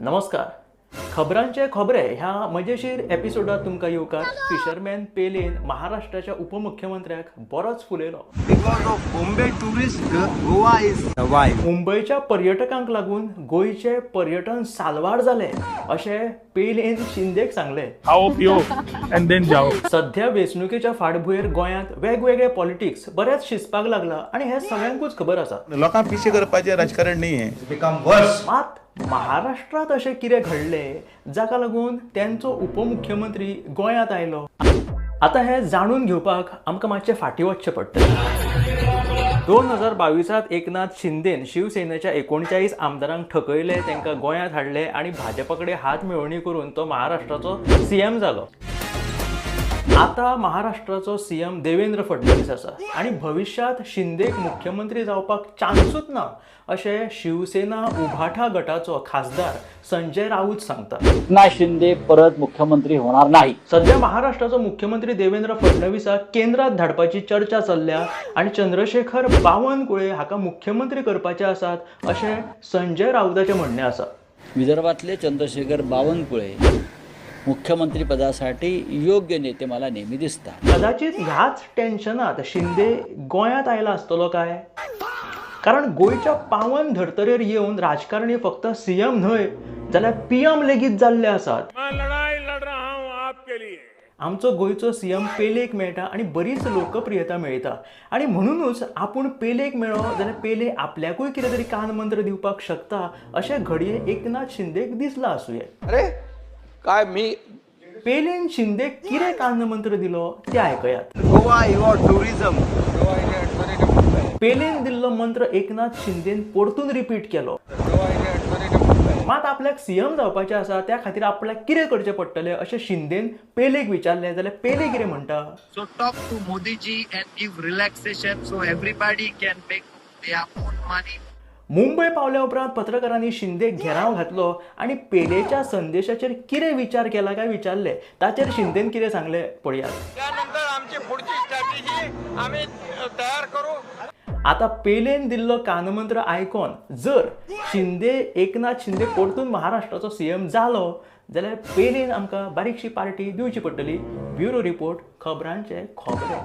नमस्कार. खबरांचे खबरे ह्या मजेशीर एपिसोडात तुमकां येवकार. फिशरमॅन पेलेन महाराष्ट्राच्या उपमुख्यमंत्र्याक बरोच फुलयलो. Because of Bombay tourists, Goa is survived. मुंबईच्या पर्यटकांक लागून गोयचे पर्यटन साल्वार जाले अशें पेलेन शिंदेक सांगले. आओ पिओ एंड देन जाओ. सध्या वेंचणुकेच्या फाटभुंयेर गोंयांत वेगवेगळे पॉलिटिक्स बरेच शिजपाक लागला आणि हे सगळ्यांकूच खबर आसा. लोकांक पिशे करपाचें राजकारण न्ही हें. Become worse. मात महाराष्ट्रात अशें कितें घडलें जाका लागून त्यांचो उपमुख्यमंत्री गोंयांत आयलो. आतां हें जाणून घेवपाक आमकां मातशें फाटीं वचचें पडटलें. 2022 एकनाथ शिंदेन शिवसेनेच्या 39 आमदारांक ठकयले, तांकां गोंयांत हाडले आणि भाजपा कडेन हात मेळवणी करून तो महाराष्ट्राचो सीएम जालो. आता महाराष्ट्राचो सीएम देवेंद्र फडणवीस आसा आणि भविष्यात शिंदेक मुख्यमंत्री जावपाक चान्सूच ना अशें शिवसेना उभाठा गटाचो खासदार संजय राऊत सांगता. एकनाथ शिंदे परत मुख्यमंत्री होणार नाही. सध्या महाराष्ट्राचो मुख्यमंत्री देवेंद्र फडणवीसाक केंद्रात धाडपाची चर्चा चल्ल्या आणि चंद्रशेखर बावनकुळे हाका मुख्यमंत्री करपाचे आसात अशें संजय राऊताचें म्हणणें आसा. विदर्भातले चंद्रशेखर बावनकुळे मुख्यमंत्री पदासाठी योग्य नेते मला नेहमी दिसतात. कदाचित ह्याच टेन्शनात शिंदे गोंयांत आयला आसतलो काय? कारण गोंयच्या पावन धर्तरेर येवन राजकारणी फक्त सीएम न्हय जाल्यार पीएम लेगीत जाल्ले आसात. आमचो गोंयचो सीएम पेलेक मेळटा आणि बरीच लोकप्रियता मेळटा आणि म्हणूनच आपूण पेलेक मेळ्ळो जाल्यार पेले आपल्याकूय कितें तरी कानमंत्र दिवपाक शकता अशें घडये एकनाथ शिंदेक दिसला आसूये. अरे काय मी पेलेन शिंदेक कितें कानमंत्र दिलो ते आयकयात. Goa your tourism. पेलेन दिल्लो मंत्र एकनाथ शिंदेन परतून रिपीट केलो. मात आपल्याक सीएम जावपाचें आसा त्या खातीर आपल्याक कितें करचें पडटलें अशें शिंदेन पेलेक विचारलें जाल्यार पेले कितें म्हणटा. So talk to Modi ji and give relaxation so everybody can make their own money. Mumbai पावल्या उपरांत पत्रकारांनी शिंदेक घेराव घातलो आणि पेलेच्या संदेशाचेर कितें विचार केला काय विचारले. ताचेर शिंदेन कितें सांगलें पळयात. त्यानंतर आमची पुढची स्ट्रॅटेजी आम्ही तयार करू. आता पेलेन दिल्लो कानमंत्र आयकोन जर एकनाथ शिंदे परतून महाराष्ट्राचो सीएम जालो जाल्यार पेलेन आमकां बारीकशी पार्टी दिवची पडटली. ब्युरो रिपोर्ट खबरांचे खबरे.